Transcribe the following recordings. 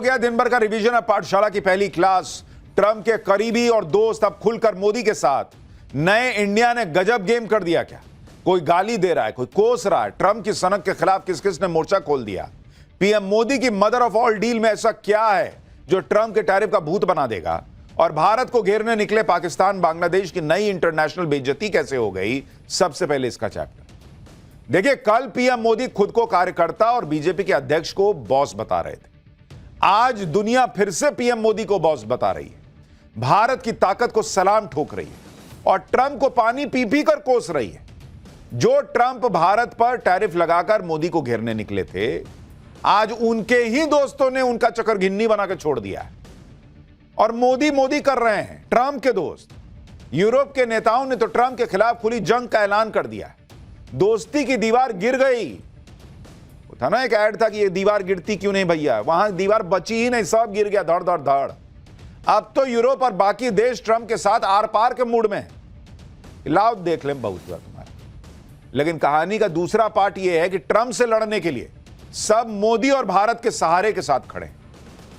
गया दिन भर का रिवीजन। अब पाठशाला की पहली क्लास। ट्रंप के करीबी और दोस्त अब खुलकर मोदी के साथ। नए इंडिया ने गजब गेम कर दिया क्या? कोई गाली दे रहा है, कोई कोस रहा है। ट्रंप की सनक के खिलाफ किस किस ने मोर्चा खोल दिया? पीएम मोदी की मदर ऑफ ऑल डील में ऐसा क्या है जो ट्रंप के टैरिफ का भूत बना देगा? और भारत को घेरने निकले पाकिस्तान बांग्लादेश की नई इंटरनेशनल बेइज्जती कैसे हो गई? सबसे पहले इसका चैप्टर देखिए। कल पीएम मोदी खुद को कार्यकर्ता और बीजेपी के अध्यक्ष को बॉस बता रहे थे। आज दुनिया फिर से पीएम मोदी को बॉस बता रही है, भारत की ताकत को सलाम ठोक रही है और ट्रंप को पानी पी पी कर कोस रही है। जो ट्रंप भारत पर टैरिफ लगाकर मोदी को घेरने निकले थे, आज उनके ही दोस्तों ने उनका चक्कर घिन्नी बनाकर छोड़ दिया है और मोदी मोदी कर रहे हैं। ट्रंप के दोस्त यूरोप के नेताओं ने तो ट्रंप के खिलाफ खुली जंग का ऐलान कर दिया है। दोस्ती की दीवार गिर गई। था ना एक ऐड था कि ये दीवार गिरती क्यों नहीं भैया, वहां दीवार बची ही नहीं, सब गिर गया धड़ धड़ धड़। अब तो यूरोप और बाकी देश ट्रंप के साथ आर पार के मूड में। लाओ देख लें बहुत हुआ तुम्हारा। लेकिन कहानी का दूसरा पार्ट यह है कि ट्रंप से लड़ने के लिए सब मोदी और भारत के सहारे के साथ खड़े।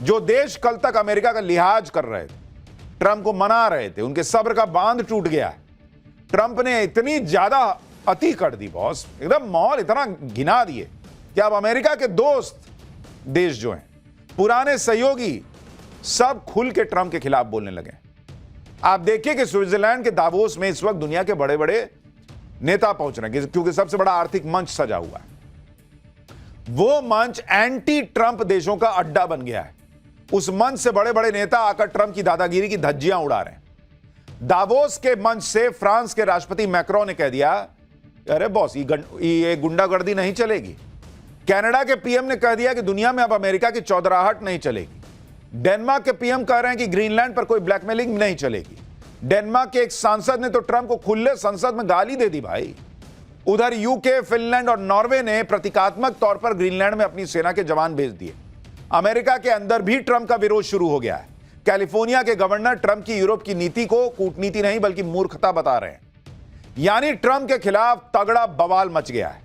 जो देश कल तक अमेरिका का लिहाज कर रहे थे, ट्रंप को मना रहे थे, उनके सब्र का बांध टूट गया है। ट्रंप ने इतनी ज्यादा अति कर दी बॉस, एकदम माहौल इतना घिना दिए कि अब अमेरिका के दोस्त देश जो हैं, पुराने सहयोगी, सब खुल के ट्रंप के खिलाफ बोलने लगे। आप देखिए कि स्विट्जरलैंड के दावोस में इस वक्त दुनिया के बड़े बड़े नेता पहुंच रहे हैं क्योंकि सबसे बड़ा आर्थिक मंच सजा हुआ है। वो मंच एंटी ट्रंप देशों का अड्डा बन गया है। उस मंच से बड़े बड़े नेता आकर ट्रंप की दादागिरी की धज्जियां उड़ा रहे हैं। दावोस के मंच से फ्रांस के राष्ट्रपति मैक्रोन ने कह दिया, अरे बॉस ये गुंडागर्दी नहीं चलेगी। कनाडा के पीएम ने कह दिया कि दुनिया में अब अमेरिका की चौधराहट नहीं चलेगी। डेनमार्क के पीएम कह रहे हैं कि ग्रीनलैंड पर कोई ब्लैकमेलिंग नहीं चलेगी। डेनमार्क के एक सांसद ने तो ट्रंप को खुले संसद में गाली दे दी भाई। उधर यूके, फिनलैंड और नॉर्वे ने प्रतीकात्मक तौर पर ग्रीनलैंड में अपनी सेना के जवान भेज दिए। अमेरिका के अंदर भी ट्रंप का विरोध शुरू हो गया है। कैलिफोर्निया के गवर्नर ट्रंप की यूरोप की नीति को कूटनीति नहीं बल्कि मूर्खता बता रहे हैं। यानी ट्रंप के खिलाफ तगड़ा बवाल मच गया है।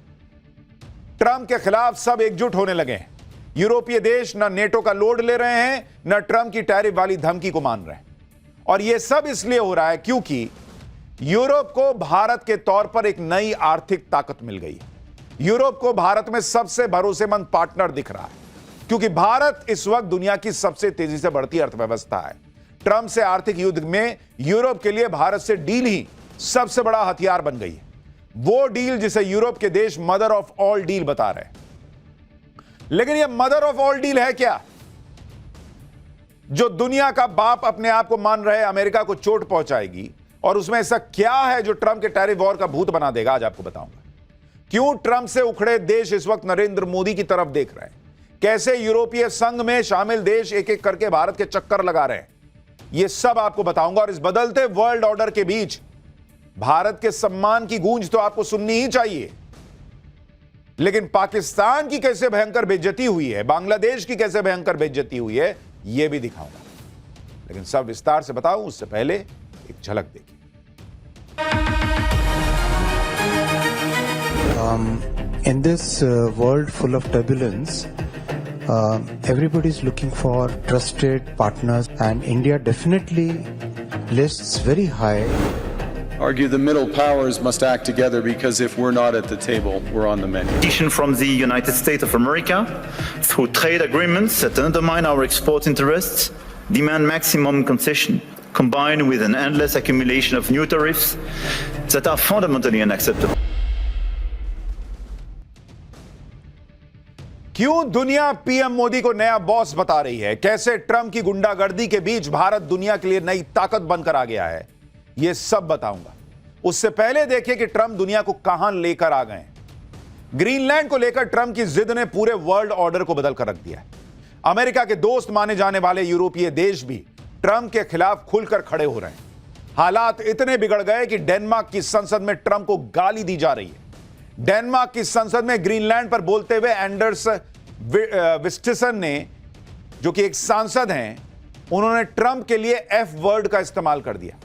ट्रंप के खिलाफ सब एकजुट होने लगे हैं। यूरोपीय देश न नेटो का लोड ले रहे हैं, न ट्रंप की टैरिफ वाली धमकी को मान रहे हैं। और यह सब इसलिए हो रहा है क्योंकि यूरोप को भारत के तौर पर एक नई आर्थिक ताकत मिल गई है। यूरोप को भारत में सबसे भरोसेमंद पार्टनर दिख रहा है क्योंकि भारत इस वक्त दुनिया की सबसे तेजी से बढ़ती अर्थव्यवस्था है। ट्रंप से आर्थिक युद्ध में यूरोप के लिए भारत से डील ही सबसे बड़ा हथियार बन गई है। वो डील जिसे यूरोप के देश मदर ऑफ ऑल डील बता रहे हैं। लेकिन यह मदर ऑफ ऑल डील है क्या? जो दुनिया का बाप अपने आप को मान रहे अमेरिका को चोट पहुंचाएगी। और उसमें ऐसा क्या है जो ट्रंप के टैरिफ वॉर का भूत बना देगा? आज आपको बताऊंगा क्यों ट्रंप से उखड़े देश इस वक्त नरेंद्र मोदी की तरफ देख रहे हैं। कैसे यूरोपीय संघ में शामिल देश एक एक करके भारत के चक्कर लगा रहे हैं। यह सब आपको बताऊंगा। और इस बदलते वर्ल्ड ऑर्डर के बीच भारत के सम्मान की गूंज तो आपको सुननी ही चाहिए। लेकिन पाकिस्तान की कैसे भयंकर बेइज्जती हुई है, बांग्लादेश की कैसे भयंकर बेइज्जती हुई है, यह भी दिखाऊंगा। लेकिन सब विस्तार से बताऊं उससे पहले एक झलक देखिए। In this world full of turbulence, everybody is looking for trusted partners, and India definitely lists very high. Argue the middle powers must act together because if we're not at the table, we're on the menu. Competition from the United States of America through trade agreements that undermine our export interests, demand maximum concession, combined with an endless accumulation of new tariffs that are fundamentally unacceptable. क्यों दुनिया PM Modi को नया boss बता रही है? कैसे Trump की गुंडागर्दी के बीच भारत दुनिया के लिए नई ताकत बनकर आ गया है? यह सब बताऊंगा। उससे पहले देखिए कि ट्रंप दुनिया को कहां लेकर आ गए। ग्रीनलैंड को लेकर ट्रंप की जिद ने पूरे वर्ल्ड ऑर्डर को बदल कर रख दिया है। अमेरिका के दोस्त माने जाने वाले यूरोपीय देश भी ट्रंप के खिलाफ खुलकर खड़े हो रहे हैं। हालात इतने बिगड़ गए कि डेनमार्क की संसद में ट्रंप को गाली दी जा रही है। डेनमार्क की संसद में ग्रीनलैंड पर बोलते हुए एंडर्स विस्टिसन ने, जो कि एक सांसद हैं, उन्होंने ट्रंप के लिए एफ वर्ड का इस्तेमाल कर दिया।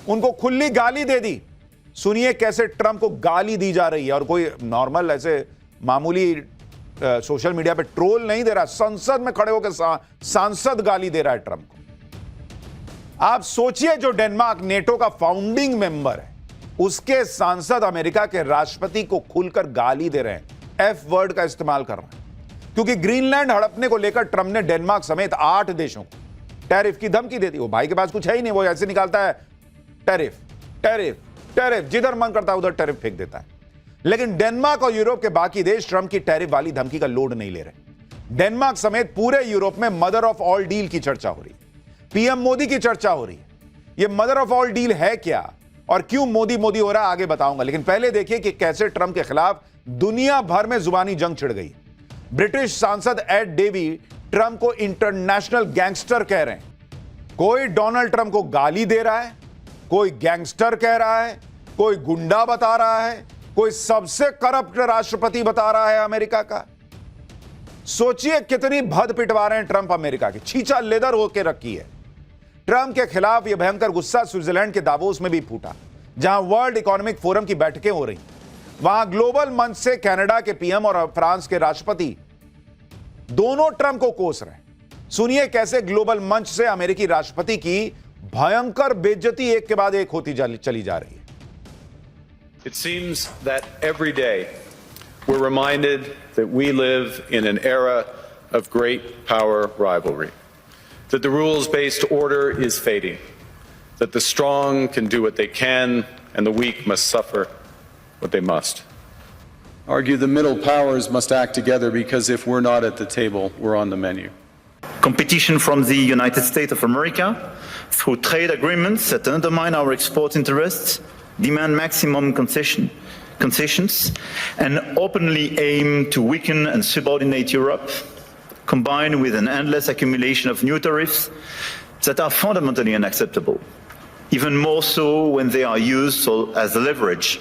उनको खुली गाली दे दी। सुनिए कैसे ट्रंप को गाली दी जा रही है। और कोई नॉर्मल ऐसे मामूली सोशल मीडिया पे ट्रोल नहीं दे रहा, संसद में खड़े होकर सांसद गाली दे रहा है ट्रंप को। आप सोचिए, जो डेनमार्क नेटो का फाउंडिंग मेंबर है, उसके सांसद अमेरिका के राष्ट्रपति को खुलकर गाली दे रहे हैं, एफ वर्ड का इस्तेमाल कर रहे हैं, क्योंकि ग्रीनलैंड हड़पने को लेकर ट्रंप ने डेनमार्क समेत 8 देशों को टैरिफ की धमकी दे दी। वो भाई के पास कुछ है ही नहीं, वो ऐसे निकालता है टैरिफ टैरिफ टैरिफ, जिधर मन करता है उधर टैरिफ फेंक देता है। लेकिन डेनमार्क और यूरोप के बाकी देश ट्रंप की टैरिफ वाली धमकी का लोड नहीं ले रहे। डेनमार्क समेत पूरे यूरोप में मदर ऑफ ऑल डील की चर्चा हो रही है, पीएम मोदी की चर्चा हो रही है। यह मदर ऑफ ऑल डील है क्या और क्यों मोदी मोदी हो रहा है, आगे बताऊंगा। लेकिन पहले देखिए कि कैसे ट्रंप के खिलाफ दुनिया भर में जुबानी जंग छिड़ गई। ब्रिटिश सांसद एड डेवी ट्रंप को इंटरनेशनल गैंगस्टर कह रहे हैं। कोई डोनाल्ड ट्रंप को गाली दे रहा है, कोई गैंगस्टर कह रहा है, कोई गुंडा बता रहा है, कोई सबसे करप्ट राष्ट्रपति बता रहा है अमेरिका का। सोचिए कितनी भद पिटवा रहे हैं ट्रंप अमेरिका की, छींचा लेदर होकर रखी है। ट्रंप के खिलाफ यह भयंकर गुस्सा स्विट्जरलैंड के दावोस में भी फूटा, जहां वर्ल्ड इकोनॉमिक फोरम की बैठकें हो रही। वहां ग्लोबल मंच से कनाडा के पीएम और फ्रांस के राष्ट्रपति दोनों ट्रंप को कोस रहे हैं। सुनिए कैसे ग्लोबल मंच से अमेरिकी राष्ट्रपति की भयंकर बेइज्जती एक के बाद एक होती चली जा रही है। It seems that every day we're reminded that we live in an era of great power rivalry, that the rules-based order is fading, that the strong can do what they can and the weak must suffer what they must. Argue the middle powers must act together because if we're not at the table, we're on the menu. Competition from the United States of America through trade agreements that undermine our export interests, demand maximum concessions, and openly aim to weaken and subordinate Europe, combined with an endless accumulation of new tariffs that are fundamentally unacceptable, even more so when they are used as leverage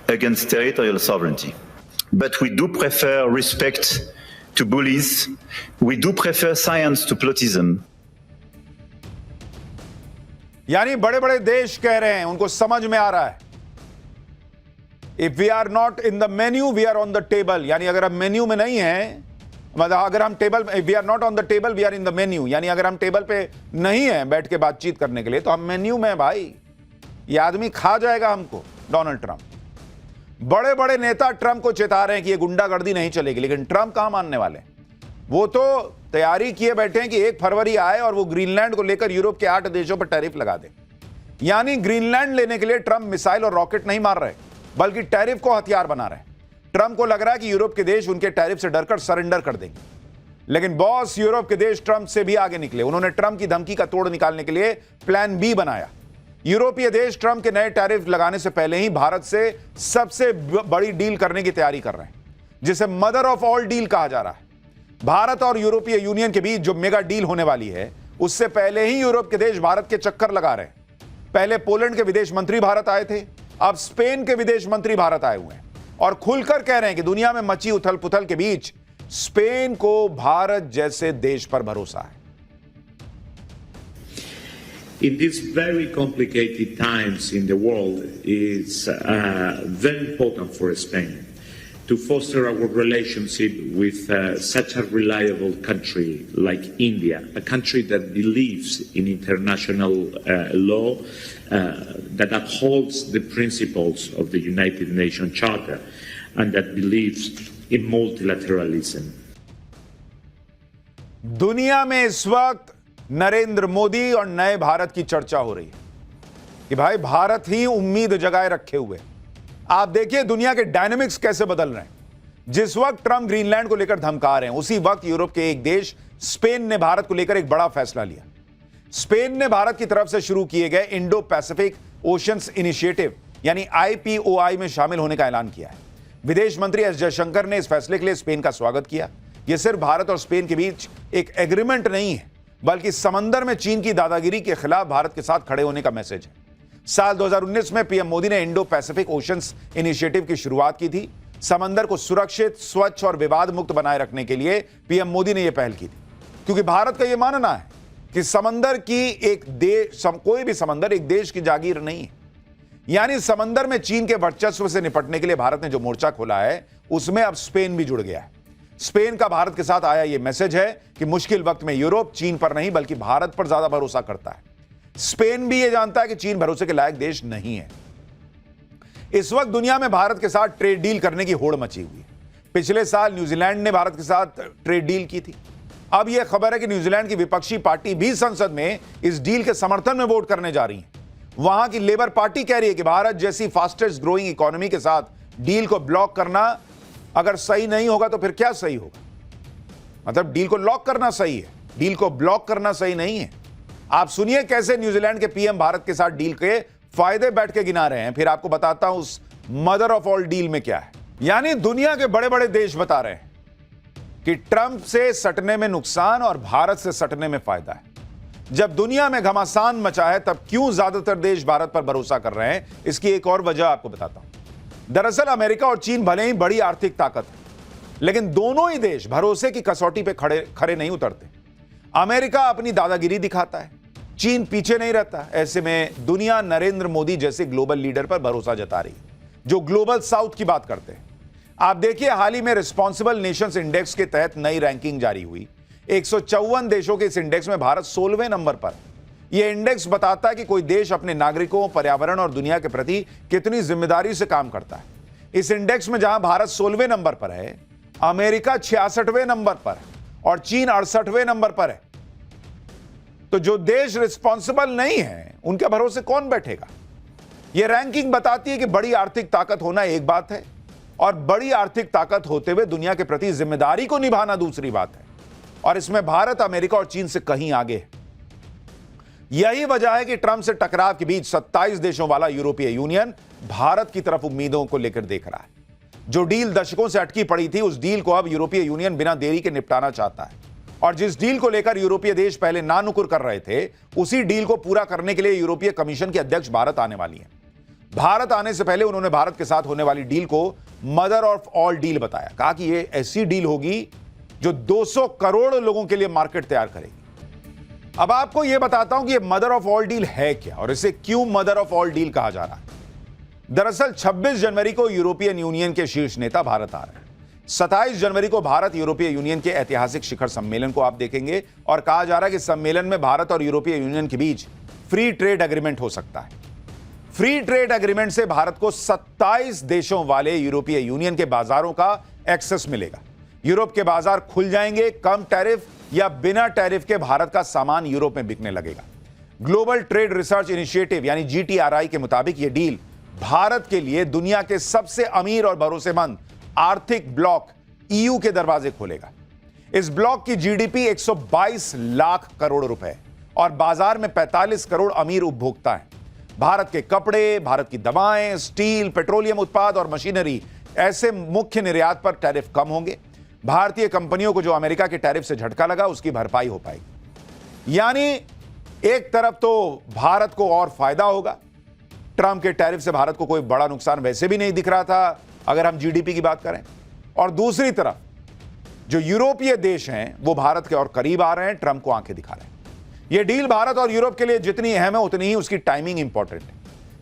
against territorial sovereignty. But we do prefer respect to bullies. We do prefer science to plotism. यानी बड़े बड़े देश कह रहे हैं, उनको समझ में आ रहा है, if we are not in the menu we are on the table. यानी अगर हम मेन्यू में नहीं है, मतलब अगर हम table, we are not on the table we are in the menu, यानी अगर हम टेबल पे नहीं है बैठ के बातचीत करने के लिए, तो हम मेन्यू में है भाई। ये आदमी खा जाएगा हमको, डोनाल्ड ट्रंप। बड़े बड़े नेता ट्रंप को चेता रहे हैं कि ये गुंडागर्दी नहीं चलेगी, लेकिन ट्रंप कहां मानने वाले। वो तो तैयारी किए बैठे हैं कि 1 फरवरी आए और वो ग्रीनलैंड को लेकर यूरोप के 8 देशों पर टैरिफ लगा दे। यानी ग्रीनलैंड लेने के लिए ट्रंप मिसाइल और रॉकेट नहीं मार रहे, बल्कि टैरिफ को हथियार बना रहे हैं। ट्रंप को लग रहा है कि यूरोप के देश उनके टैरिफ से डरकर सरेंडर कर देंगे, लेकिन बॉस यूरोप के देश ट्रंप से भी आगे निकले। उन्होंने ट्रंप की धमकी का तोड़ निकालने के लिए प्लान बी बनाया। यूरोपीय देश ट्रंप के नए टैरिफ लगाने से पहले ही भारत से सबसे बड़ी डील करने की तैयारी कर रहे हैं, जिसे मदर ऑफ ऑल डील कहा जा रहा है। भारत और यूरोपीय यूनियन के बीच जो मेगा डील होने वाली है, उससे पहले ही यूरोप के देश भारत के चक्कर लगा रहे हैं। पहले पोलैंड के विदेश मंत्री भारत आए थे, अब स्पेन के विदेश मंत्री भारत आए हुए हैं और खुलकर कह रहे हैं कि दुनिया में मची उथल पुथल के बीच स्पेन को भारत जैसे देश पर भरोसा है। In these very complicated times in the world, it's very important for Spain to foster our relationship with such a reliable country like India, a country that believes in international law, that upholds the principles of the United Nations Charter, and that believes in multilateralism. दुनिया में इस वक्त नरेंद्र मोदी और नए भारत की चर्चा हो रही है कि भाई भारत ही उम्मीद जगाए रखे हुए। आप देखिए दुनिया के डायनामिक्स कैसे बदल रहे हैं। जिस वक्त ट्रंप ग्रीनलैंड को लेकर धमका रहे हैं, उसी वक्त यूरोप के एक देश स्पेन ने भारत को लेकर एक बड़ा फैसला लिया। स्पेन ने भारत की तरफ से शुरू किए गए इंडो पैसिफिक ओशंस इनिशिएटिव यानी IPOI में शामिल होने का ऐलान किया है। विदेश मंत्री एस जयशंकर ने इस फैसले के लिए स्पेन का स्वागत किया। यह सिर्फ भारत और स्पेन के बीच एक एग्रीमेंट नहीं है, बल्कि समंदर में चीन की दादागिरी के खिलाफ भारत के साथ खड़े होने का मैसेज है। साल 2019 में पीएम मोदी ने इंडो पैसिफिक ओशंस इनिशिएटिव की शुरुआत की थी। समंदर को सुरक्षित, स्वच्छ और विवाद मुक्त बनाए रखने के लिए पीएम मोदी ने यह पहल की थी, क्योंकि भारत का यह मानना है कि समंदर की कोई भी समंदर एक देश की जागीर नहीं है। यानी समंदर में चीन के वर्चस्व से निपटने के लिए भारत ने जो मोर्चा खोला है, उसमें अब स्पेन भी जुड़ गया है। स्पेन का भारत के साथ आया यह मैसेज है कि मुश्किल वक्त में यूरोप चीन पर नहीं बल्कि भारत पर ज्यादा भरोसा करता है। स्पेन भी यह जानता है कि चीन भरोसे के लायक देश नहीं है। इस वक्त दुनिया में भारत के साथ ट्रेड डील करने की होड़ मची हुई है। पिछले साल न्यूजीलैंड ने भारत के साथ ट्रेड डील की थी। अब यह खबर है कि न्यूजीलैंड की विपक्षी पार्टी भी संसद में इस डील के समर्थन में वोट करने जा रही है। वहां की लेबर पार्टी कह रही है कि भारत जैसी फास्टेस्ट ग्रोइंग इकोनॉमी के साथ डील को ब्लॉक करना अगर सही नहीं होगा तो फिर क्या सही होगा? मतलब डील को लॉक करना सही है, डील को ब्लॉक करना सही नहीं है। आप सुनिए कैसे न्यूजीलैंड के पीएम भारत के साथ डील के फायदे बैठ के गिना रहे हैं, फिर आपको बताता हूं उस मदर ऑफ ऑल डील में क्या है। यानी दुनिया के बड़े बड़े देश बता रहे हैं कि ट्रंप से सटने में नुकसान और भारत से सटने में फायदा है। जब दुनिया में घमासान मचा है तब क्यों ज्यादातर देश भारत पर भरोसा कर रहे हैं, इसकी एक और वजह आपको बताता हूं। दरअसल अमेरिका और चीन भले ही बड़ी आर्थिक ताकत है, लेकिन दोनों ही देश भरोसे की कसौटी पे खड़े नहीं उतरते। अमेरिका अपनी दादागिरी दिखाता है, चीन पीछे नहीं रहता। ऐसे में दुनिया नरेंद्र मोदी जैसे ग्लोबल लीडर पर भरोसा जता रही है, जो ग्लोबल साउथ की बात करते हैं। आप देखिए, हाल ही में रिस्पॉन्सिबल नेशंस इंडेक्स के तहत नई रैंकिंग जारी हुई। 154 देशों के इस इंडेक्स में भारत 16वें नंबर पर। यह इंडेक्स बताता है कि कोई देश अपने नागरिकों, पर्यावरण और दुनिया के प्रति कितनी जिम्मेदारी से काम करता है। इस इंडेक्स में जहां भारत 16वें नंबर पर है, अमेरिका 66वें नंबर पर और चीन 68वें नंबर पर है। तो जो देश रिस्पॉन्सिबल नहीं है उनके भरोसे कौन बैठेगा? यह रैंकिंग बताती है कि बड़ी आर्थिक ताकत होना एक बात है और बड़ी आर्थिक ताकत होते हुए दुनिया के प्रति जिम्मेदारी को निभाना दूसरी बात है। और इसमें भारत अमेरिका और चीन से कहीं आगे है। यही वजह है कि ट्रंप से टकराव के बीच 27 देशों वाला यूरोपीय यूनियन भारत की तरफ उम्मीदों को लेकर देख रहा है। जो डील दशकों से अटकी पड़ी थी, उस डील को अब यूरोपीय यूनियन बिना देरी के निपटाना चाहता है। और जिस डील को लेकर यूरोपीय देश पहले नानुकुर कर रहे थे, उसी डील को पूरा करने के लिए यूरोपीय कमीशन की अध्यक्ष भारत आने वाली है। भारत आने से पहले उन्होंने भारत के साथ होने वाली डील को मदर ऑफ ऑल डील बताया। कहा कि यह ऐसी डील होगी जो 200 करोड़ लोगों के लिए मार्केट तैयार करेगी। अब आपको यह बताता हूं कि यह मदर ऑफ ऑल डील है क्या और इसे क्यों मदर ऑफ ऑल डील कहा जा रहा है। दरअसल 26 जनवरी को यूरोपियन यूनियन के शीर्ष नेता भारत आ रहे हैं। 27 जनवरी को भारत यूरोपीय यूनियन के ऐतिहासिक शिखर सम्मेलन को आप देखेंगे और कहा जा रहा है कि सम्मेलन में भारत और यूरोपीय यूनियन के बीच फ्री ट्रेड एग्रीमेंट हो सकता है। फ्री ट्रेड एग्रीमेंट से भारत को 27 देशों वाले यूरोपीय यूनियन के बाजारों का एक्सेस मिलेगा। यूरोप के बाजार खुल जाएंगे, कम टैरिफ या बिना टैरिफ के भारत का सामान यूरोप में बिकने लगेगा। ग्लोबल ट्रेड रिसर्च इनिशिएटिव यानी GTRI के मुताबिक यह डील भारत के लिए दुनिया के सबसे अमीर और भरोसेमंद आर्थिक ब्लॉक EU के दरवाजे खोलेगा। इस ब्लॉक की GDP 122 लाख करोड़ रुपए और बाजार में 45 करोड़ अमीर उपभोक्ता हैं। भारत के कपड़े, भारत की दवाएं, स्टील, पेट्रोलियम उत्पाद और मशीनरी ऐसे मुख्य निर्यात पर टैरिफ कम होंगे। भारतीय कंपनियों को जो अमेरिका के टैरिफ से झटका लगा उसकी भरपाई हो पाएगी। यानी एक तरफ तो भारत को और फायदा होगा, ट्रंप के टैरिफ से भारत को कोई बड़ा नुकसान वैसे भी नहीं दिख रहा था अगर हम GDP की बात करें, और दूसरी तरफ जो यूरोपीय देश हैं वो भारत के और करीब आ रहे हैं, ट्रंप को आंखें दिखा रहे हैं। यह डील भारत और यूरोप के लिए जितनी अहम है उतनी ही उसकी टाइमिंग इंपॉर्टेंट है,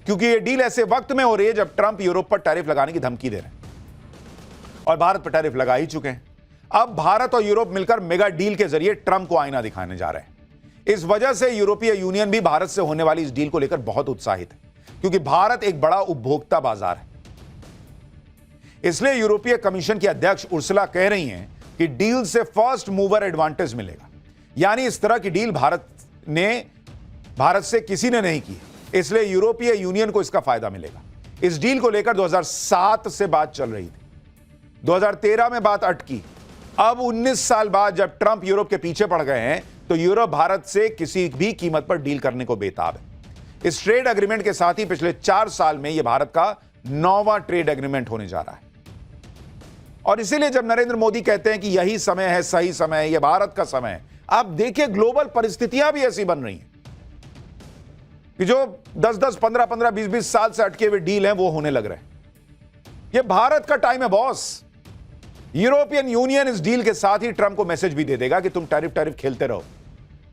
क्योंकि यह डील ऐसे वक्त में हो रही है जब ट्रंप यूरोप पर टैरिफ लगाने की धमकी दे रहे हैं और भारत पर टैरिफ लगा ही चुके हैं। अब भारत और यूरोप मिलकर मेगा डील के जरिए ट्रंप को आईना दिखाने जा रहे हैं। इस वजह से यूरोपीय यूनियन भी भारत से होने वाली इस डील को लेकर बहुत उत्साहित है, क्योंकि भारत एक बड़ा उपभोक्ता बाजार है। इसलिए यूरोपीय कमीशन की अध्यक्ष उर्सुला कह रही हैं कि डील से फर्स्ट मूवर एडवांटेज मिलेगा। यानी इस तरह की डील भारत से किसी ने नहीं की, इसलिए यूरोपीय यूनियन को इसका फायदा मिलेगा। इस डील को लेकर 2007 से बात चल रही थी, 2013 में बात अटकी। अब 19 साल बाद जब ट्रंप यूरोप के पीछे पड़ गए हैं तो यूरोप भारत से किसी भी कीमत पर डील करने को बेताब है। इस ट्रेड एग्रीमेंट के साथ ही पिछले 4 साल में यह भारत का 9वां ट्रेड एग्रीमेंट होने जा रहा है। और इसीलिए जब नरेंद्र मोदी कहते हैं कि यही समय है, सही समय है, यह भारत का समय है, आप देखिए ग्लोबल परिस्थितियां भी ऐसी बन रही हैं कि जो 10-10, 15-15, 20-20 साल से अटके हुए डील हैं वो होने लग रहे हैं। यह भारत का टाइम है बॉस। यूरोपियन यूनियन इस डील के साथ ही ट्रंप को मैसेज भी दे देगा कि तुम टैरिफ खेलते रहो,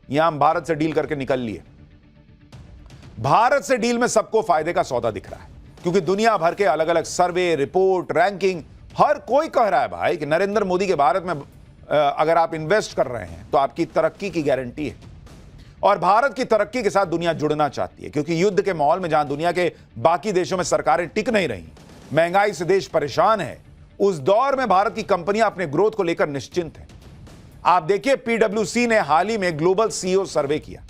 यहां हम भारत से डील करके निकल लिए। भारत से डील में सबको फायदे का सौदा दिख रहा है, क्योंकि दुनिया भर के अलग अलग सर्वे, रिपोर्ट, रैंकिंग हर कोई कह रहा है भाई कि नरेंद्र मोदी के भारत में अगर आप इन्वेस्ट कर रहे हैं तो आपकी तरक्की की गारंटी है। और भारत की तरक्की के साथ दुनिया जुड़ना चाहती है, क्योंकि युद्ध के माहौल में जहां दुनिया के बाकी देशों में सरकारें टिक नहीं रही, महंगाई से देश परेशान है, उस दौर में भारत की कंपनियां अपने ग्रोथ को लेकर निश्चिंत हैं। आप देखिए, पीडब्ल्यूसी ने हाल ही में ग्लोबल सीईओ सर्वे किया।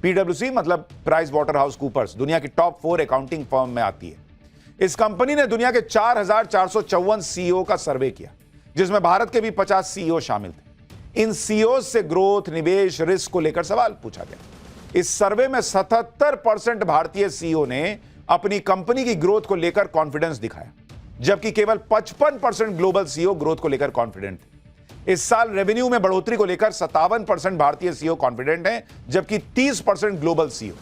पीडब्ल्यूसी मतलब प्राइस वाटर हाउस कूपर्स, दुनिया की टॉप 4 अकाउंटिंग फर्म में आती है। इस कंपनी ने दुनिया के 4454 सीईओ का सर्वे किया, जिसमें भारत के भी 50 सीईओ शामिल थे। इन सीईओ से ग्रोथ, निवेश, रिस्क को लेकर सवाल पूछा गया। इस सर्वे में 77% भारतीय सीईओ ने अपनी कंपनी की ग्रोथ को लेकर कॉन्फिडेंस दिखाया, जबकि केवल 55% ग्लोबल सीईओ ग्रोथ को लेकर कॉन्फिडेंट थे। इस साल रेवेन्यू में बढ़ोतरी को लेकर 57% भारतीय सीईओ कॉन्फिडेंट हैं, जबकि 30% ग्लोबल सीईओ।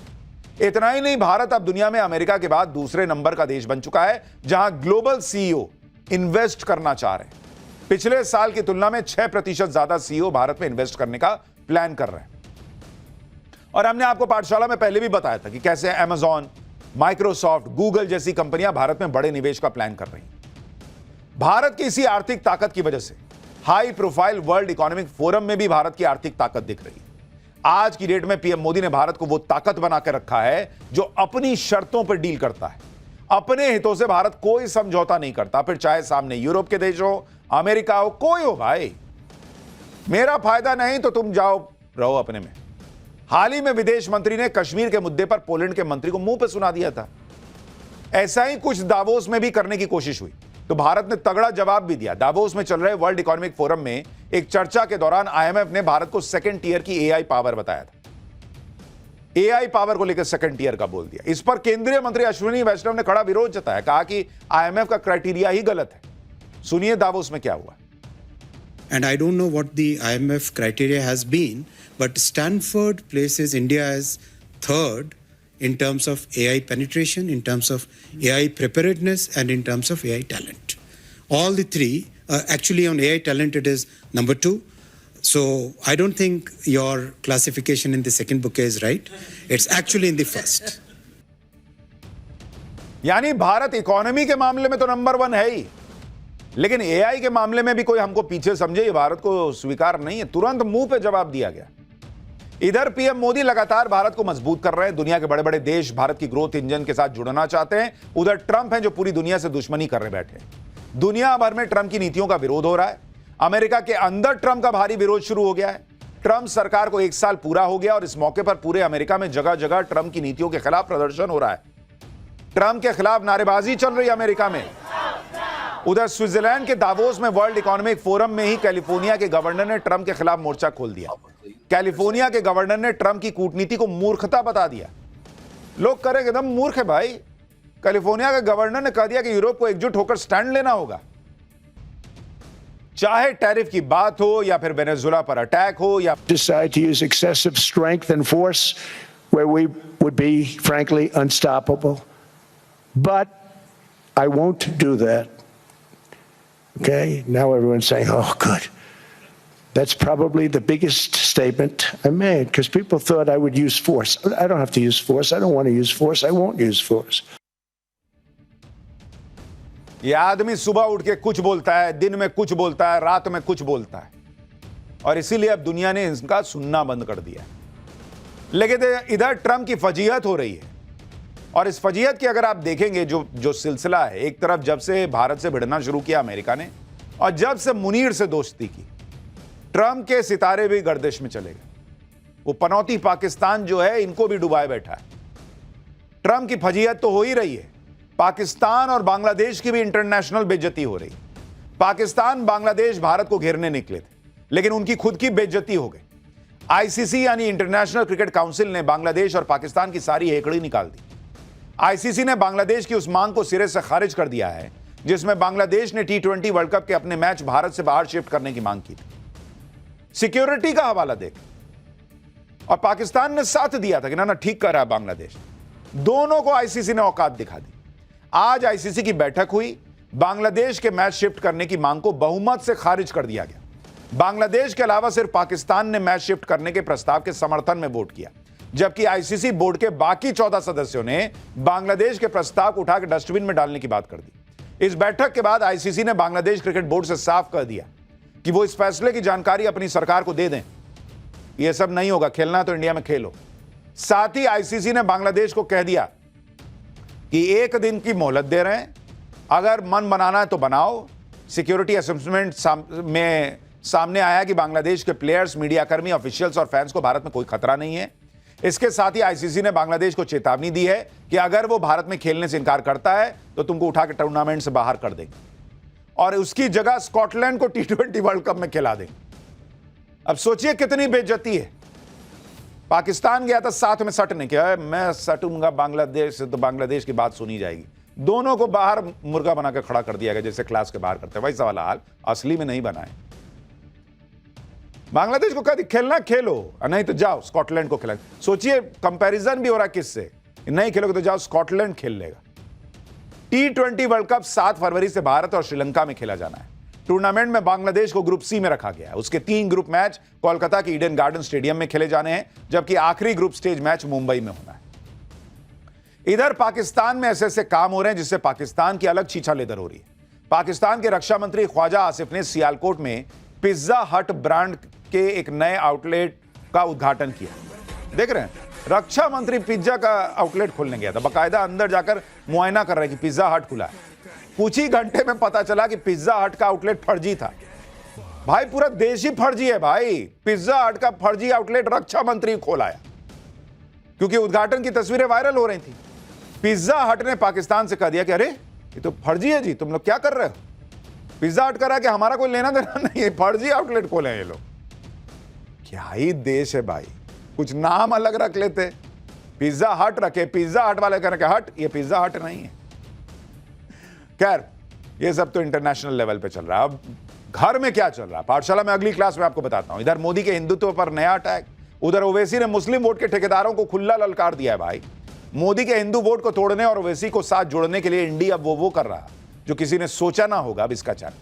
इतना ही नहीं, भारत अब दुनिया में अमेरिका के बाद दूसरे नंबर का देश बन चुका है जहां ग्लोबल सीईओ इन्वेस्ट करना चाह रहे हैं। पिछले साल की तुलना में 6% ज्यादा सीईओ भारत में इन्वेस्ट करने का प्लान कर रहे हैं। और हमने आपको पाठशाला में पहले भी बताया था कि कैसे Amazon, माइक्रोसॉफ्ट, गूगल जैसी कंपनियां भारत में बड़े निवेश का प्लान कर रही हैं। भारत की इसी आर्थिक ताकत की वजह से high profile world economic forum में भी भारत की आर्थिक ताकत दिख रही है। आज की डेट में पीएम मोदी ने भारत को वो ताकत बनाकर रखा है जो अपनी शर्तों पर डील करता है। अपने हितों से भारत कोई समझौता नहीं करता, फिर चाहे सामने यूरोप के देश हो, अमेरिका हो, कोई हो भाई। मेरा फायदा नहीं तो तुम जाओ रहो अपने में। हाल ही में विदेश मंत्री ने कश्मीर के मुद्दे पर पोलैंड के मंत्री को मुंह पे सुना दिया था। ऐसा ही कुछ दावोस में भी करने की कोशिश हुई, तो भारत ने तगड़ा जवाब भी दिया। दावोस में चल रहे वर्ल्ड इकोनॉमिक फोरम में एक चर्चा के दौरान आईएमएफ ने भारत को सेकंड टीयर की एआई पावर बताया था। एआई पावर को लेकर सेकंड टीयर का बोल दिया। इस पर केंद्रीय मंत्री अश्विनी वैष्णव ने कड़ा विरोध जताया, कहा कि आईएमएफ का क्राइटेरिया ही गलत है। सुनिए दावोस में क्या हुआ। And I don't know what the IMF criteria has been, but Stanford places India as third in terms of AI penetration, in terms of AI preparedness, and in terms of AI talent. All the three, actually on AI talent it is number 2. So I don't think your classification in the second bouquet is right. It's actually in the first. यानी Bharat economy के मामले में तो number 1 है ही, लेकिन AI के मामले में भी कोई हमको पीछे समझे, ये भारत को स्वीकार नहीं है। तुरंत मुंह पे जवाब दिया गया। इधर पीएम मोदी लगातार भारत को मजबूत कर रहे हैं। दुनिया के बड़े बड़े देश भारत की ग्रोथ इंजन के साथ जुड़ना चाहते हैं। उधर ट्रंप हैं जो पूरी दुनिया से दुश्मनी कर रहे बैठे हैं। दुनिया भर में ट्रंप की नीतियों का विरोध हो रहा है। अमेरिका के अंदर ट्रंप का भारी विरोध शुरू हो गया है। ट्रंप सरकार को 1 साल पूरा हो गया और इस मौके पर पूरे अमेरिका में जगह जगह ट्रंप की नीतियों के खिलाफ प्रदर्शन हो रहा है। ट्रंप के खिलाफ नारेबाजी चल रही है अमेरिका में। उधर स्विट्जरलैंड के दावोस में वर्ल्ड इकोनॉमिक फोरम में ही कैलिफोर्निया के गवर्नर ने ट्रंप के खिलाफ मोर्चा खोल दिया। कैलिफोर्निया के गवर्नर ने ट्रंप की कूटनीति को मूर्खता बता दिया। लोग करें एकदम मूर्ख है भाई। कैलिफोर्निया के गवर्नर ने कह दिया कि यूरोप को एकजुट होकर स्टैंड लेना होगा, चाहे टैरिफ की बात हो या फिर वेनेजुएला पर अटैक हो या decide to use excessive strength and force where we would be frankly unstoppable. But I won't do that. Okay, now everyone's saying, oh, good. That's probably the biggest statement I made because people thought I would use force. I don't have to use force. I don't want to use force. I won't use force. ये आदमी सुबह उठ के कुछ बोलता है, दिन में कुछ बोलता है, रात में कुछ बोलता है, और इसीलिए अब दुनिया ने इसका सुनना बंद कर दिया। लेकिन इधर ट्रंप की फजीहत हो रही है, और इस फजीहत की अगर आप देखेंगे जो सिलसिला है, एक तरफ जब से भारत से भिड़ना शुरू किया अमेरिका ने, और जब से मुनीर से दोस्ती की, ट्रंप के सितारे भी गर्दिश में चले गए। वो पनौती पाकिस्तान जो है, इनको भी डुबाए बैठा है। ट्रंप की फजीहत तो हो ही रही है, पाकिस्तान और बांग्लादेश की भी इंटरनेशनल बेइज्जती हो रही। पाकिस्तान, बांग्लादेश भारत को घेरने निकले थे, लेकिन उनकी खुद की बेइज्जती हो गई। आईसीसी यानी इंटरनेशनल क्रिकेट काउंसिल ने बांग्लादेश और पाकिस्तान की सारी हेकड़ी निकाल दी। आईसीसी ने बांग्लादेश की उस मांग को सिरे से खारिज कर दिया है जिसमें बांग्लादेश ने T20 वर्ल्ड कप के अपने मैच भारत से बाहर शिफ्ट करने की मांग की थी। सिक्योरिटी का हवाला देख, और पाकिस्तान ने साथ दिया था कि ना ठीक कर रहा है बांग्लादेश। दोनों को आईसीसी ने औकात दिखा दी। आज आईसीसी की बैठक हुई, बांग्लादेश के मैच शिफ्ट करने की मांग को बहुमत से खारिज कर दिया गया। बांग्लादेश के अलावा सिर्फ पाकिस्तान ने मैच शिफ्ट करने के प्रस्ताव के समर्थन में वोट किया, जबकि आईसीसी बोर्ड के बाकी 14 सदस्यों ने बांग्लादेश के प्रस्ताव को उठाकर डस्टबिन में डालने की बात कर दी। इस बैठक के बाद आईसीसी ने बांग्लादेश क्रिकेट बोर्ड से साफ कर दिया कि वो इस फैसले की जानकारी अपनी सरकार को दे दें। यह सब नहीं होगा, खेलना तो इंडिया में खेलो। साथ ही आईसीसी ने बांग्लादेश को कह दिया कि 1 दिन की मोहलत दे रहे हैं, अगर मन बनाना है तो बनाओ। सिक्योरिटी असेसमेंट में सामने आया कि बांग्लादेश के प्लेयर्स, मीडियाकर्मी, ऑफिशियल्स और फैंस को भारत में कोई खतरा नहीं है। इसके साथ ही आईसीसी ने बांग्लादेश को चेतावनी दी है कि अगर वो भारत में खेलने से इनकार करता है तो तुमको उठा के टूर्नामेंट से बाहर कर देंगे और उसकी जगह स्कॉटलैंड को T20 वर्ल्ड कप में खिला देंगे। अब सोचिए कितनी बेइज्जती है। पाकिस्तान गया था साथ में सटने के, मैं सटूंगा बांग्लादेश से तो बांग्लादेश की बात सुनी जाएगी। दोनों को बाहर मुर्गा बना के खड़ा कर दिया गया, जैसे क्लास के बाहर करते हैं वैसा वाला हाल असली में नहीं बनाए। बांग्लादेश को कहा खेलना खेलो, नहीं तो जाओ स्कॉटलैंड को खिला। सोचिए कंपैरिजन भी हो रहा है किससे, नहीं खेलोगे तो जाओ स्कॉटलैंड खेल लेगा। T20 वर्ल्ड कप 7 फरवरी से भारत और श्रीलंका में खेला जाना है। टूर्नामेंट में बांग्लादेश को ग्रुप सी में रखा गया है। उसके 3 ग्रुप मैच कोलकाता के ईडन गार्डन स्टेडियम में खेले जाने हैं, जबकि आखिरी ग्रुप स्टेज मैच मुंबई में होना है। इधर पाकिस्तान में ऐसे काम हो रहे हैं जिससे पाकिस्तान की अलग छीछालेदर हो रही है। पाकिस्तान के रक्षा मंत्री ख्वाजा आसिफ ने सियालकोट में पिज्जा हट ब्रांड के एक नए आउटलेट का उद्घाटन किया। देख रहे हैं, रक्षा मंत्री पिज्जा का आउटलेट खोलने गया था, बाकायदा अंदर जाकर मुआयना कर रहे हैं कि पिज्जा हट खुला है। कुछ ही घंटे में पता चला कि पिज्जा हट का आउटलेट फर्जी था। भाई पूरा देश ही फर्जी है भाई। पिज्जा हट का फर्जी आउटलेट रक्षा मंत्री खोलाया क्योंकि उद्घाटन की तस्वीरें वायरल हो रही थी। पिज्जा हट ने पाकिस्तान से कह दिया कि अरे ये तो फर्जी है जी, तुम लोग क्या कर रहे हो। पिज्जा हट करा कि हमारा कोई लेना देना नहीं है, फर्जी आउटलेट खोले हैं ये लोग। क्या ही देश है भाई, कुछ नाम अलग रख लेते। पिज्जा हट रखे, पिज्जा हट वाले कह रहे हट, ये पिज्जा हट नहीं है। खैर ये सब तो इंटरनेशनल लेवल पे चल रहा है। अब घर में क्या चल रहा है पाठशाला में अगली क्लास में आपको बताता हूं। इधर मोदी के हिंदुत्व पर नया अटैक, उधर ओवैसी ने मुस्लिम वोट के ठेकेदारों को खुला ललकार दिया है। भाई मोदी के हिंदू वोट को तोड़ने और ओवैसी को साथ जोड़ने के लिए इंडिया वो कर रहा जो किसी ने सोचा ना होगा। अब इसका चैनल